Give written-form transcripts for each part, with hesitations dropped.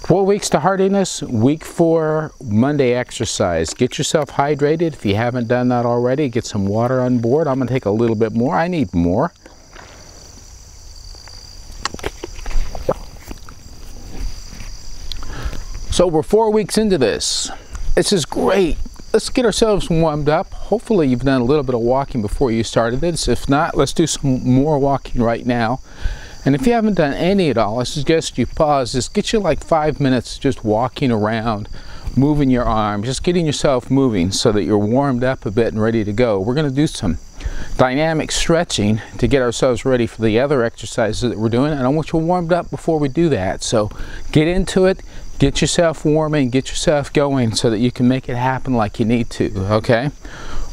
4 weeks to Heartiness, week 4, Monday exercise. Get yourself hydrated if you haven't done that already. Get some water on board. I'm going to take a little bit more. I need more. So we're 4 weeks into this. This is great. Let's get ourselves warmed up. Hopefully you've done a little bit of walking before you started this. If not, let's do some more walking right now. And if you haven't done any at all, I suggest you pause. Just get you like 5 minutes just walking around, moving your arms, just getting yourself moving so that you're warmed up a bit and ready to go. We're going to do some dynamic stretching to get ourselves ready for the other exercises that we're doing. And I want you warmed up before we do that. So get into it, get yourself warming, get yourself going so that you can make it happen like you need to, okay?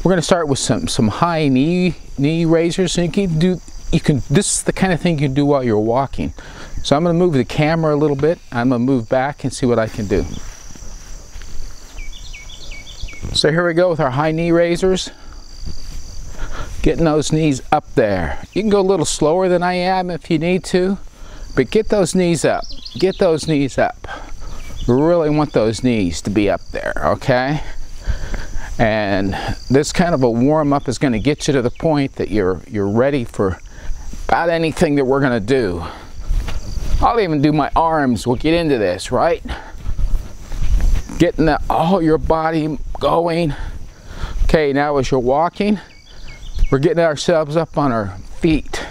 We're going to start with some high knee raisers. And this is the kind of thing you can do while you're walking. So I'm going to move the camera a little bit. I'm going to move back and see what I can do. So here we go with our high knee raisers. Getting those knees up there. You can go a little slower than I am if you need to, but get those knees up. Get those knees up. We really want those knees to be up there, okay? And this kind of a warm-up is going to get you to the point that you're ready for about anything that we're going to do. I'll even do my arms. We'll get into this, right? Getting all your body going. Okay, now as you're walking, we're getting ourselves up on our feet.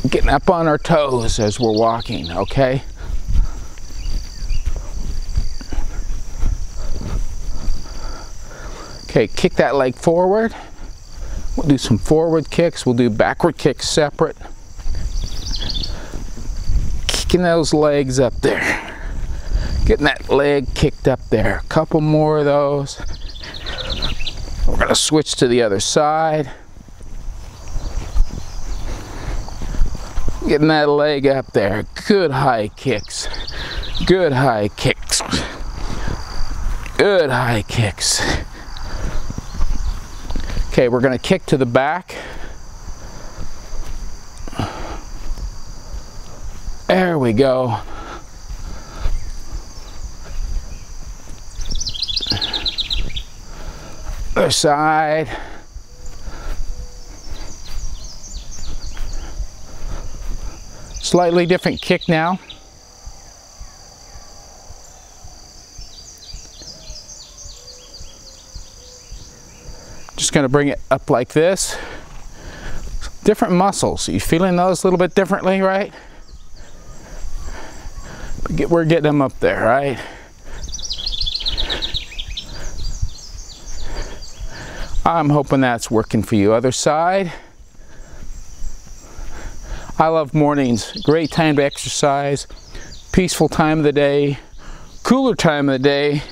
Getting up on our toes as we're walking, okay? Okay, kick that leg forward. We'll do some forward kicks. We'll do backward kicks separate. Kicking those legs up there. Getting that leg kicked up there. A couple more of those. We're going to switch to the other side. Getting that leg up there. Good high kicks. Good high kicks. Good high kicks. Okay, we're going to kick to the back. There we go. Other side. Slightly different kick now. Just going to bring it up like this. Different muscles. Are you feeling those a little bit differently, right? We're getting them up there, right? I'm hoping that's working for you. Other side. I love mornings. Great time to exercise. Peaceful time of the day. Cooler time of the day.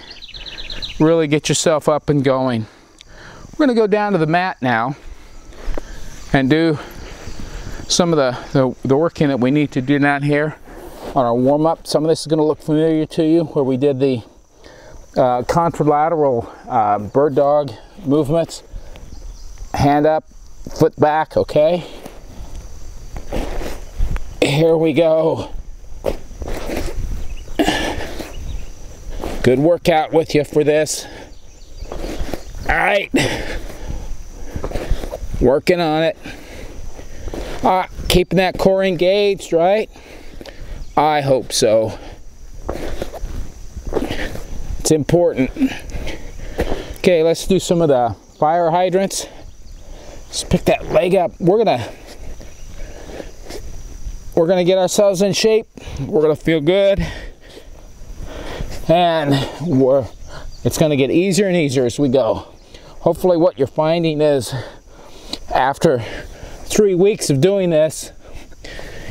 Really get yourself up and going. We're going to go down to the mat now and do some of the working that we need to do down here on our warm-up. Some of this is going to look familiar to you, where we did the contralateral bird dog movements. Hand up, foot back, okay? Here we go. Good workout with you for this. All right, working on it. Keeping that core engaged, right? I hope so. It's important. Okay, let's do some of the fire hydrants. Let's pick that leg up. We're gonna get ourselves in shape. We're gonna feel good, and it's gonna get easier and easier as we go. Hopefully what you're finding is after 3 weeks of doing this,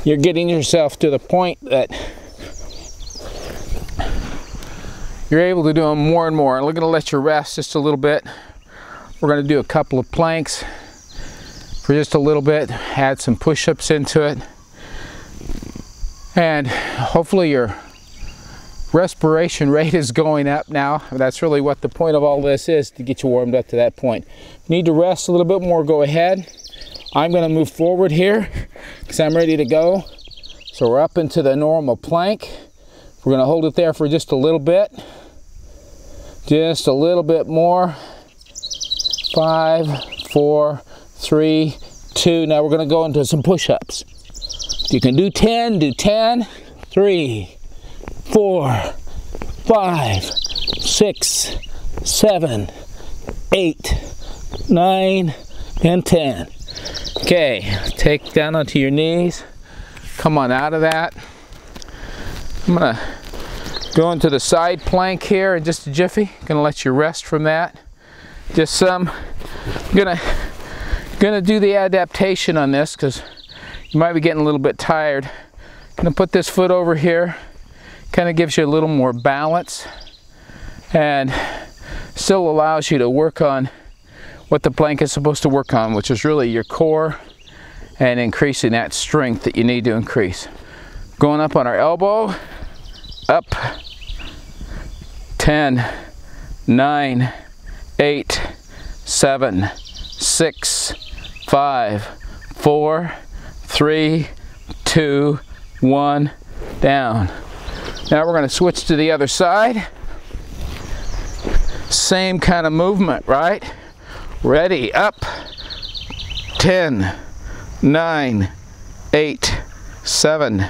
you're getting yourself to the point that you're able to do them more and more. And we're going to let you rest just a little bit. We're going to do a couple of planks for just a little bit, add some push-ups into it, and hopefully your respiration rate is going up now. That's really what the point of all this is, to get you warmed up to that point. Need to rest a little bit more, go ahead. I'm going to move forward here because I'm ready to go. So we're up into the normal plank. We're going to hold it there for just a little bit. Just a little bit more. 5, 4, 3, 2. Now we're going to go into some push-ups. You can do 10, do 10. 3, 4, 5, 6, 7, 8, 9, and 10. Okay, take down onto your knees. Come on out of that. I'm going to go into the side plank here in just a jiffy. Gonna let you rest from that. Just some. Gonna do the adaptation on this because you might be getting a little bit tired. Gonna put this foot over here. Kind of gives you a little more balance and still allows you to work on what the plank is supposed to work on, which is really your core and increasing that strength that you need to increase. Going up on our elbow, up. 10, 9, 8, 7, 6, 5, 4, 3, 2, 1, down. Now we're going to switch to the other side. Same kind of movement, right? Ready, up. 10, 9, 8, 7,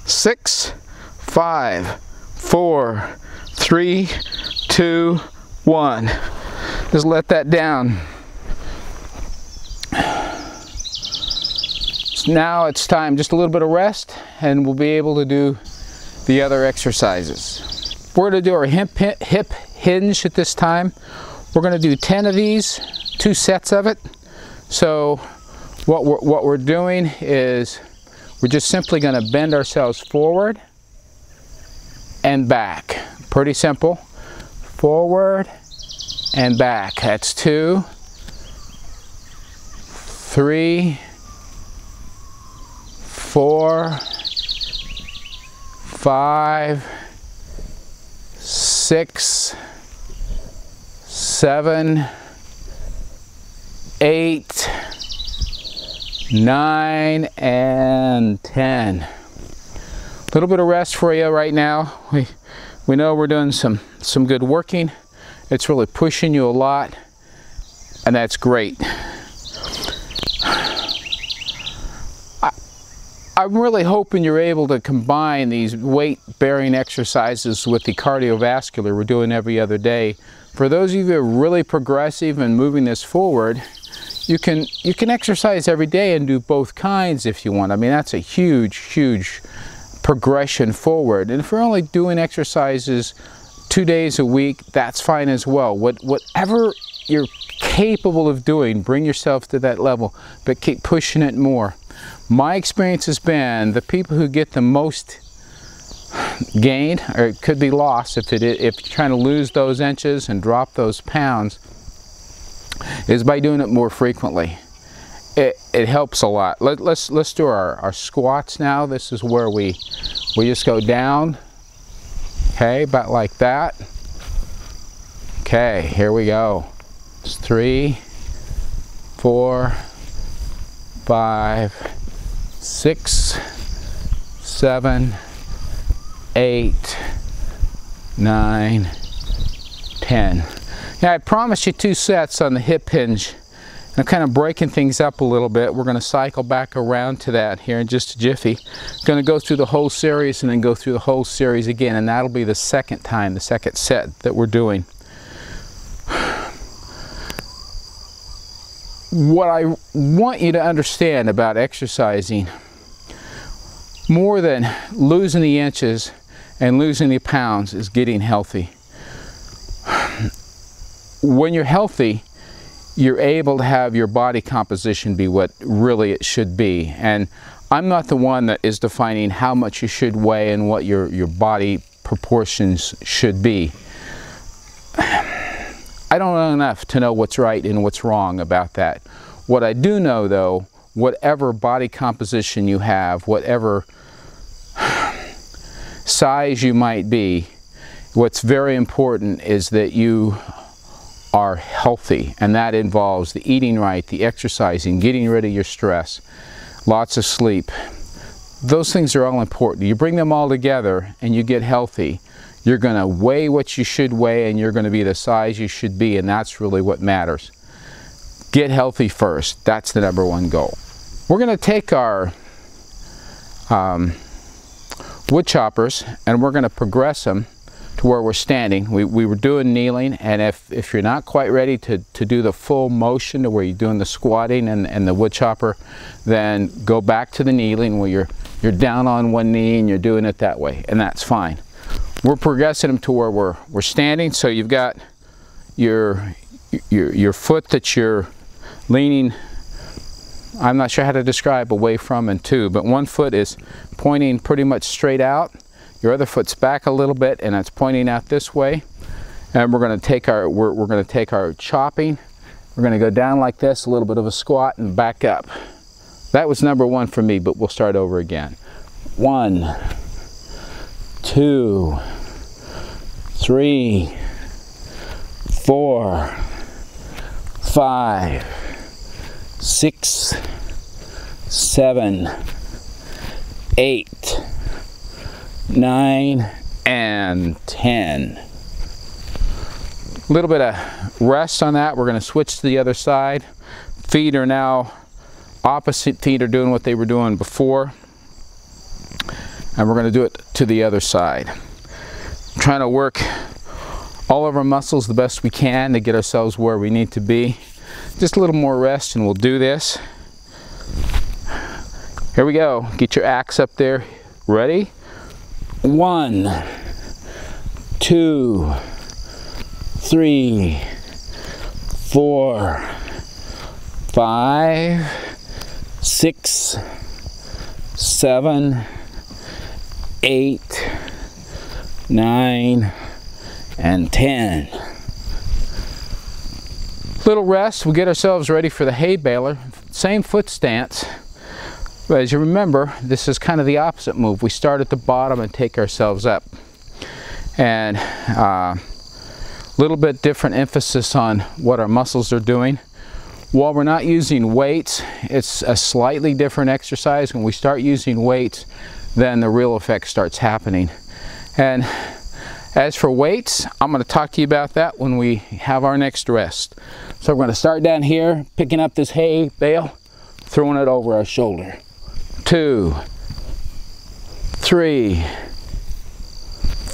6, 5, 4, 3, 2, 1. Just let that down. Now it's time, just a little bit of rest, and we'll be able to do the other exercises. We're going to do our hip hinge at this time. We're going to do 10 of these, 2 sets of it. So what we're doing is we're just simply going to bend ourselves forward and back. Pretty simple. Forward and back. That's 2, 3, 4, 5, 6, 7, 8, 9, and 10. A little bit of rest for you right now. We know we're doing some good working. It's really pushing you a lot, and that's great. I'm really hoping you're able to combine these weight-bearing exercises with the cardiovascular we're doing every other day. For those of you who are really progressive and moving this forward, you can exercise every day and do both kinds if you want. I mean, that's a huge progression forward. And if you're only doing exercises 2 days a week, that's fine as well. Whatever you're capable of doing, bring yourself to that level, but keep pushing it more. My experience has been the people who get the most gain, or it could be lost if you're trying to lose those inches and drop those pounds, is by doing it more frequently. It helps a lot. Let's do our squats now. This is where we just go down. Okay, about like that. Okay, here we go. It's 3, 4, 5, 6, 7, 8, 9, 10. Now I promised you 2 sets on the hip hinge. I'm kind of breaking things up a little bit. We're going to cycle back around to that here in just a jiffy. Going to go through the whole series and then go through the whole series again, and that'll be the second time, the second set that we're doing. What I want you to understand about exercising, more than losing the inches and losing the pounds, is getting healthy. When you're healthy, you're able to have your body composition be what really it should be. And I'm not the one that is defining how much you should weigh and what your body proportions should be. I don't know enough to know what's right and what's wrong about that. What I do know, though, whatever body composition you have, whatever size you might be, what's very important is that you are healthy, and that involves the eating right, the exercising, getting rid of your stress, lots of sleep, Those things are all important. You bring them all together and you get healthy. You're going to weigh what you should weigh, and you're going to be the size you should be, and that's really what matters. Get healthy first. That's the #1 goal. We're going to take our wood choppers and we're going to progress them to where we're standing. We were doing kneeling, and if you're not quite ready to do the full motion to where you're doing the squatting and the wood chopper, then go back to the kneeling where you're down on one knee and you're doing it that way, and that's fine. We're progressing them to where we're standing, so you've got your foot that you're leaning, I'm not sure how to describe away from and to, but one foot is pointing pretty much straight out. Your other foot's back a little bit and it's pointing out this way. And we're going to take our chopping. We're going to go down like this, a little bit of a squat, and back up. That was #1 for me, but we'll start over again. 1, 2, 3, 4, 5, 6, 7, 8, 9, and 10. A little bit of rest on that. We're going to switch to the other side. Feet are now opposite. Feet are doing what they were doing before. And we're going to do it to the other side. Trying to work all of our muscles the best we can to get ourselves where we need to be. Just a little more rest and we'll do this. Here we go. Get your axe up there. Ready? 1, 2, 3, 4, 5, 6, 7, 8, 9, and 10. Little rest, we'll get ourselves ready for the hay baler. Same foot stance, but as you remember, this is kind of the opposite move. We start at the bottom and take ourselves up. And little bit different emphasis on what our muscles are doing. While we're not using weights, it's a slightly different exercise. When we start using weights, then the real effect starts happening. And as for weights, I'm going to talk to you about that when we have our next rest. So we're going to start down here, picking up this hay bale, throwing it over our shoulder. 2, 3,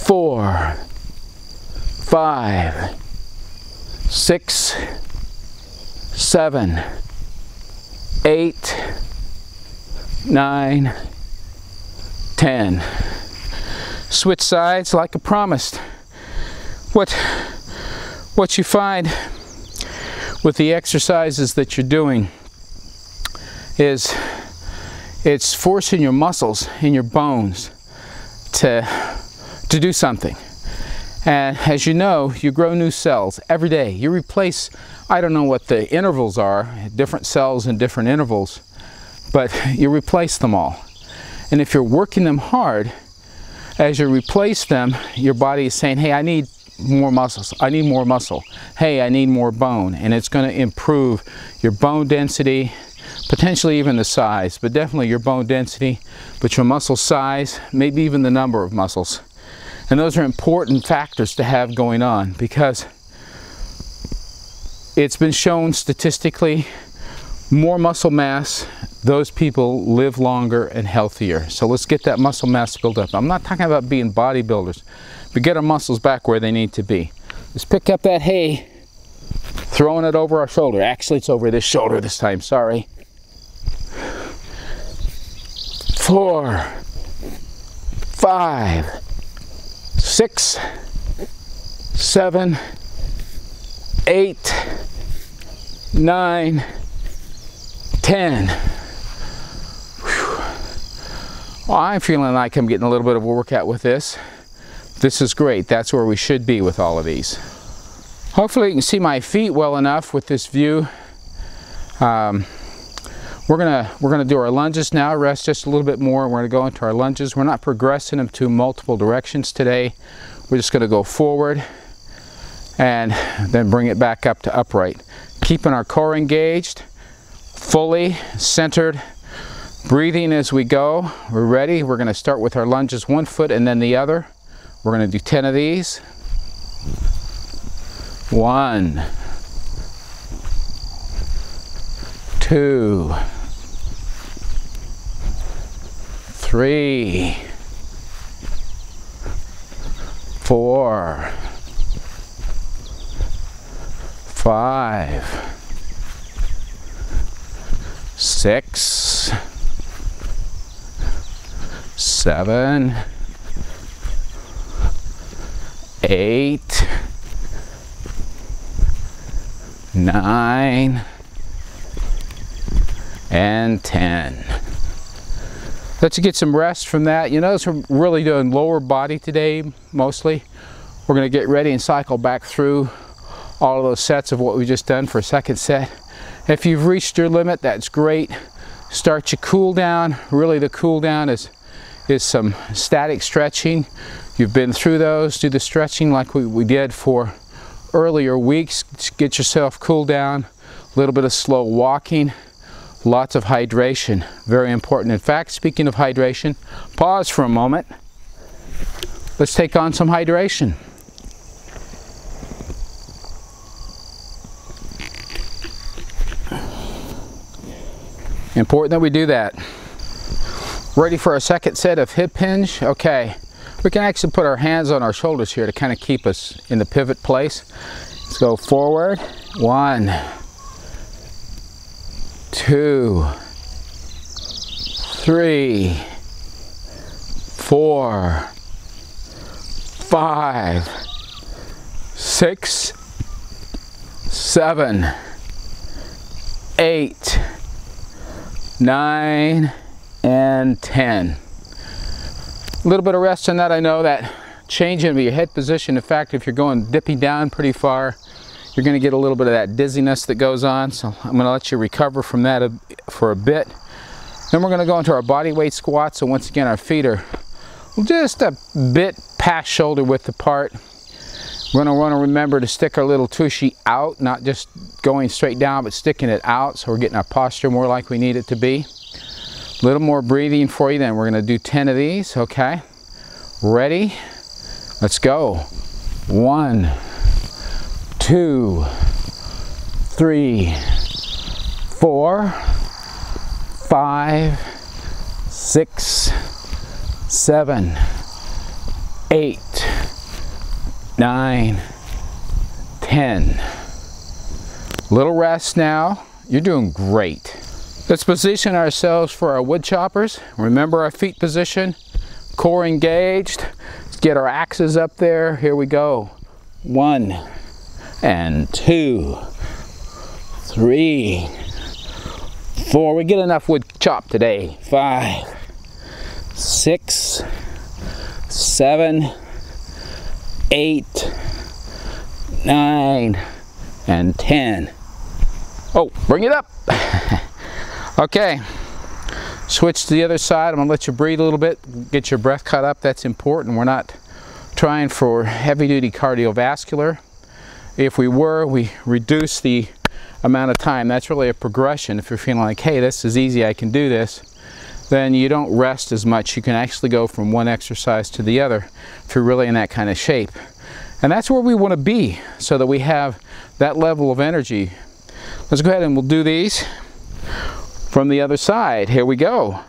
4, 5, 6, 7, 8, 9, 10. Switch sides like I promised. What you find with the exercises that you're doing is it's forcing your muscles and your bones to do something. And as you know, you grow new cells every day. You replace, I don't know what the intervals are, different cells in different intervals, but you replace them all. And if you're working them hard, as you replace them, your body is saying, hey, I need more muscles. I need more muscle. Hey, I need more bone. And it's going to improve your bone density, potentially even the size, but definitely your bone density, but your muscle size, maybe even the number of muscles. And those are important factors to have going on, because it's been shown statistically, more muscle mass, those people live longer and healthier. So let's get that muscle mass built up. I'm not talking about being bodybuilders, but get our muscles back where they need to be. Let's pick up that hay, throwing it over our shoulder. Actually, it's over this shoulder this time, sorry. 4, 5, 6, 7, 8, 9, 10. Well, I'm feeling like I'm getting a little bit of a workout with this. This is great. That's where we should be with all of these. Hopefully you can see my feet well enough with this view. We're gonna do our lunges now. Rest just a little bit more. We're gonna go into our lunges. We're not progressing them to multiple directions today. We're just gonna go forward and then bring it back up to upright. Keeping our core engaged, fully centered, Breathing as we go. We're ready. We're going to start with our lunges, one foot and then the other. We're going to do 10 of these. 1, 2, 3, 4, 5, 6, 7, 8, 9, and 10. Let you get some rest from that. You notice we're really doing lower body today, mostly. We're going to get ready and cycle back through all of those sets of what we just done for a second set. If you've reached your limit, that's great. Start your cool down. Really the cool down is some static stretching. You've been through those. Do the stretching like we did for earlier weeks. Get yourself cooled down. A little bit of slow walking. Lots of hydration. Very important. In fact, speaking of hydration, pause for a moment. Let's take on some hydration. Important that we do that. Ready for our second set of hip hinge? Okay. We can actually put our hands on our shoulders here to kind of keep us in the pivot place. Let's go forward. 1, 2, 3, 4, 5, 6, 7, 8, 9, and 10. A little bit of rest on that. I know that changing your head position, in fact, if you're going dipping down pretty far, you're going to get a little bit of that dizziness that goes on. So I'm going to let you recover from that for a bit. Then we're going to go into our body weight squat. So once again, our feet are just a bit past shoulder width apart. We're going to want to remember to stick our little tushy out, not just going straight down, but sticking it out, so we're getting our posture more like we need it to be. A little more breathing for you, then we're going to do 10 of these, okay? Ready? Let's go. 1, 2, 3, 4, 5, 6, 7, 8, 9, 10. Little rest now. You're doing great. Let's position ourselves for our wood choppers. Remember our feet position, core engaged. Let's get our axes up there. Here we go. 1 and 2, 3, 4. We get enough wood chop today. 5, 6, 7, 8, 9, and 10. Oh, bring it up. Okay, switch to the other side. I'm going to let you breathe a little bit, get your breath caught up. That's important. We're not trying for heavy-duty cardiovascular. If we were, we reduce the amount of time. That's really a progression. If you're feeling like, hey, this is easy, I can do this, then you don't rest as much. You can actually go from one exercise to the other if you're really in that kind of shape. And that's where we want to be, so that we have that level of energy. Let's go ahead and we'll do these from the other side. Here we go.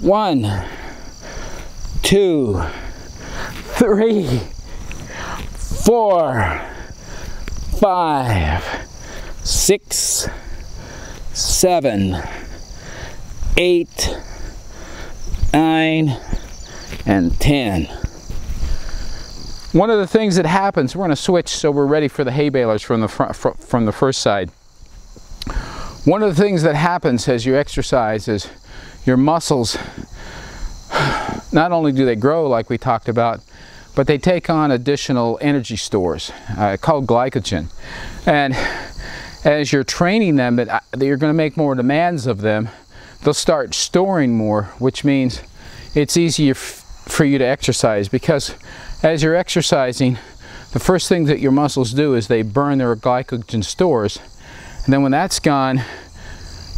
1, 2, 3, 4, 5, 6, 7, 8, 9, and 10. One of the things that happens, we're going to switch so we're ready for the hay balers from the front, from the first side. One of the things that happens as you exercise is your muscles, not only do they grow like we talked about, but they take on additional energy stores called glycogen. And as you're training them, you're going to make more demands of them. They'll start storing more, which means it's easier for you to exercise, because as you're exercising, the first thing that your muscles do is they burn their glycogen stores. And then when that's gone,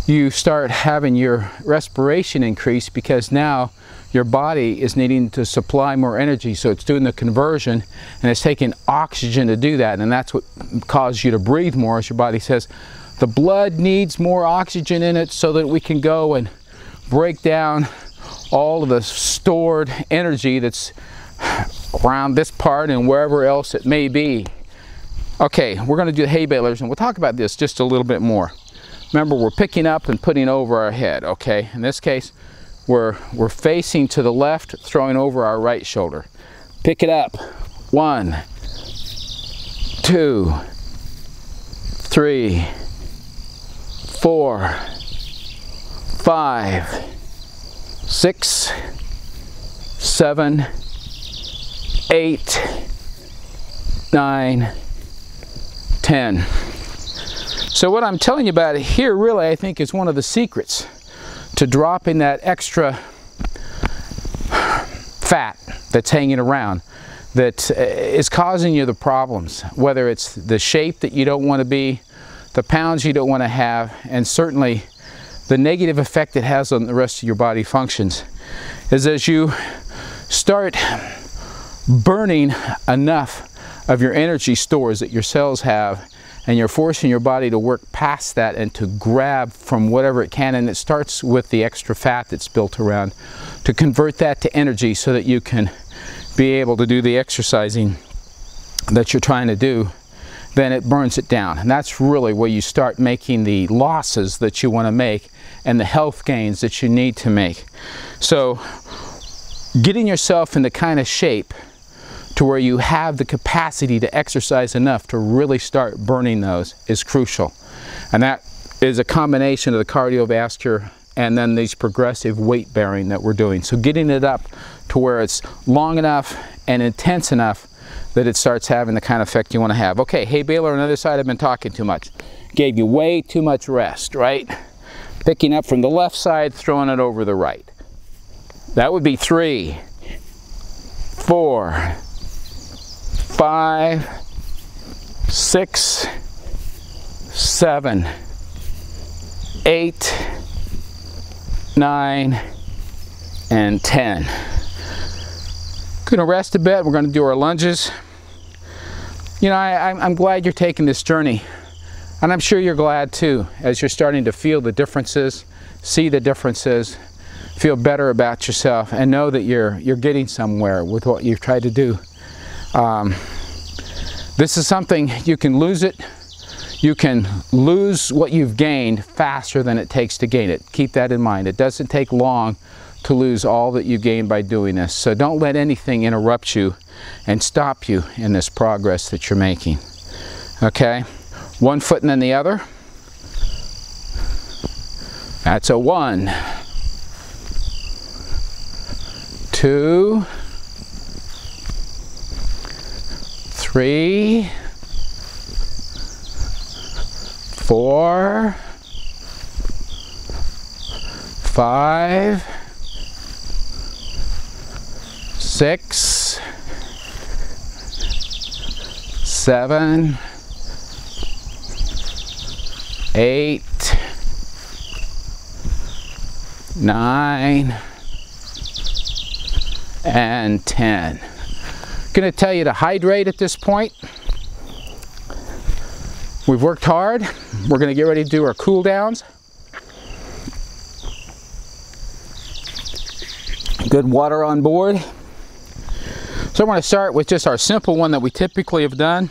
you start having your respiration increase, because now your body is needing to supply more energy, so it's doing the conversion and it's taking oxygen to do that, and that's what causes you to breathe more, as your body says the blood needs more oxygen in it so that we can go and break down all of the stored energy that's around this part and wherever else it may be. Okay, we're going to do the hay balers, and we'll talk about this just a little bit more. Remember, we're picking up and putting over our head, okay? In this case, we're facing to the left, throwing over our right shoulder. Pick it up. 1, 2, 3, 4, 5, 6, 7, 8, 9, 10. So what I'm telling you about here really, I think, is one of the secrets to dropping that extra fat that's hanging around, that is causing you the problems, whether it's the shape that you don't want to be, the pounds you don't want to have, and certainly the negative effect it has on the rest of your body functions, is as you start burning enough of your energy stores that your cells have, and you're forcing your body to work past that and to grab from whatever it can, and it starts with the extra fat that's built around, to convert that to energy so that you can be able to do the exercising that you're trying to do. Then it burns it down, and that's really where you start making the losses that you want to make and the health gains that you need to make. So getting yourself in the kind of shape to where you have the capacity to exercise enough to really start burning those is crucial, and that is a combination of the cardiovascular and then these progressive weight bearing that we're doing. So getting it up to where it's long enough and intense enough that it starts having the kind of effect you want to have. Okay, hay baler on the other side. I've been talking too much. Gave you way too much rest, right? Picking up from the left side, throwing it over the right. That would be 3, 4, 5, 6, 7, 8, 9, and 10. Gonna rest a bit. We're gonna do our lunges. You know, I'm glad you're taking this journey, and I'm sure you're glad too, as you're starting to feel the differences, see the differences, feel better about yourself, and know that you're getting somewhere with what you've tried to do. This is something, you can lose it. You can lose what you've gained faster than it takes to gain it. Keep that in mind. It doesn't take long to lose all that you gain by doing this. So don't let anything interrupt you and stop you in this progress that you're making. Okay? One foot and then the other. That's a 1, 2, 3, 4, 5, 6, 7, 8, 9, and 10. Going to tell you to hydrate at this point. We've worked hard. We're going to get ready to do our cool downs. Good water on board. So I want to start with just our simple one that we typically have done.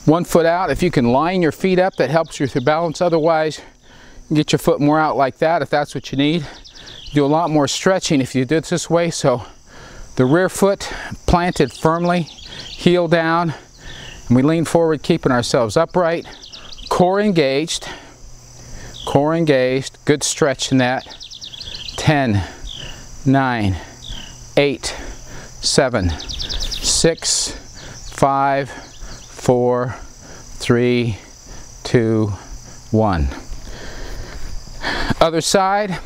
1 foot out. If you can line your feet up, that helps you with your balance. Otherwise, you can get your foot more out like that if that's what you need. Do a lot more stretching if you do it this way. So the rear foot planted firmly, heel down, and we lean forward, keeping ourselves upright. Core engaged. Core engaged. Good stretch in that. 10, 9, 8, 7, 6, 5, 4, 3, 2, 1. Other side,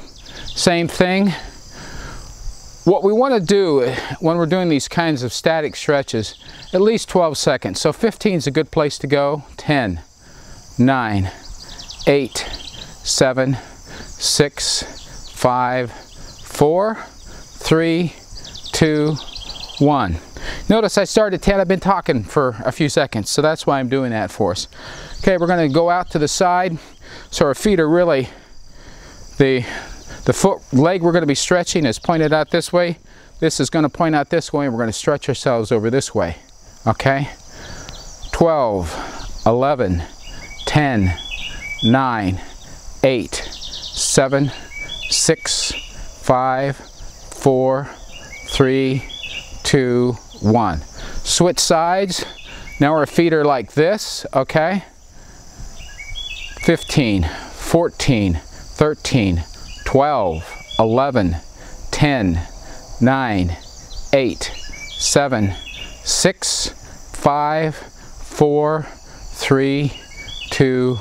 same thing. What we want to do when we're doing these kinds of static stretches, at least 12 seconds. So 15 is a good place to go. 10, 9, 8, 7, 6, 5, 4, 3, 2, 1. Notice I started at 10. I've been talking for a few seconds, so that's why I'm doing that for us. Okay, we're going to go out to the side, so our feet are really, the leg we're going to be stretching is pointed out this way. This is going to point out this way, and we're going to stretch ourselves over this way. Okay? 12, 11, 10, 9, 8, 7, 6, 5, 4, 3, 2, 1. Switch sides. Now our feet are like this, okay? 15, 14, 13, 12, 11, 10, 9, 8, 7, 6, 5, 4, 3, 2,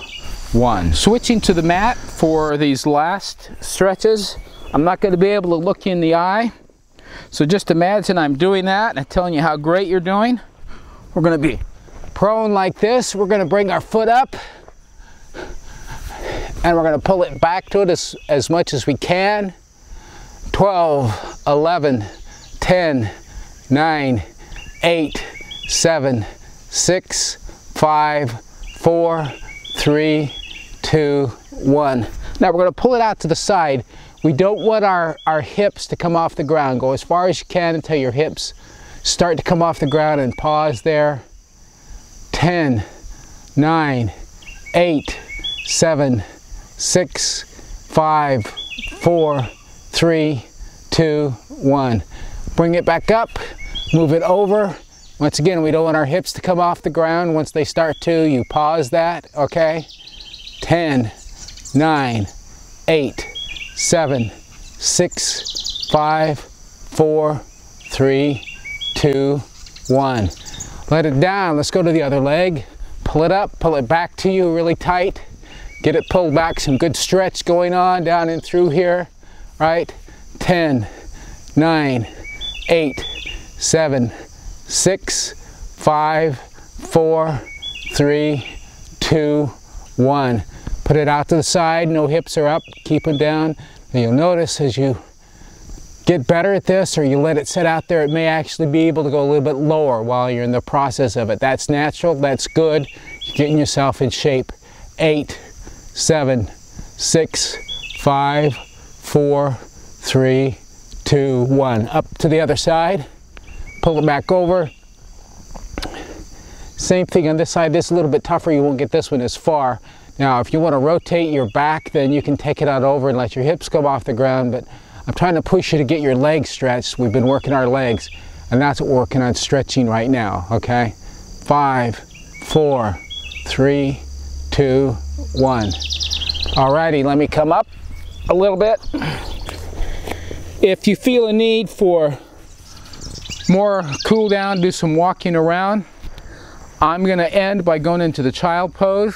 1. Switching to the mat for these last stretches. I'm not going to be able to look you in the eye. So just imagine I'm doing that and telling you how great you're doing. We're going to be prone like this. We're going to bring our foot up and we're going to pull it back to it as much as we can. 12, 11, 10, 9, 8, 7, 6, 5, 4, 3, 2, 1. Now we're going to pull it out to the side. We don't want our hips to come off the ground. Go as far as you can until your hips start to come off the ground and pause there. 10, 9, 8, 7, 6, 5, 4, 3, 2, 1. Bring it back up, move it over. Once again, we don't want our hips to come off the ground. Once they start to, you pause that, okay? 10, 9, 8, 7, 6, 5, 4, 3, 2, 1. Let it down. Let's go to the other leg. Pull it up, pull it back to you really tight. Get it pulled back, some good stretch going on down and through here, right? 10, 9, 8, 7, 6, 5, 4, 3, 2, 1. Put it out to the side, no hips are up, keep them down. And you'll notice as you get better at this or you let it sit out there, it may actually be able to go a little bit lower while you're in the process of it. That's natural, that's good. You're getting yourself in shape. 8, 7, 6, 5, 4, 3, 2, 1. Up to the other side. Pull it back over. Same thing on this side. This is a little bit tougher. You won't get this one as far. Now, if you want to rotate your back, then you can take it out over and let your hips come off the ground. But I'm trying to push you to get your legs stretched. We've been working our legs, and that's what we're working on stretching right now, okay? 5, 4, 3, 2, 1. Alrighty, let me come up a little bit. If you feel a need for more cool down, do some walking around. I'm going to end by going into the child pose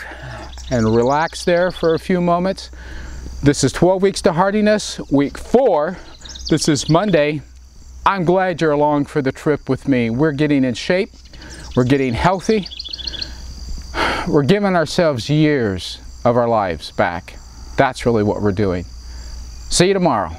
and relax there for a few moments. This is 12 weeks to Heartiness, week 4. This is Monday. I'm glad you're along for the trip with me. We're getting in shape. We're getting healthy. We're giving ourselves years of our lives back. That's really what we're doing. See you tomorrow.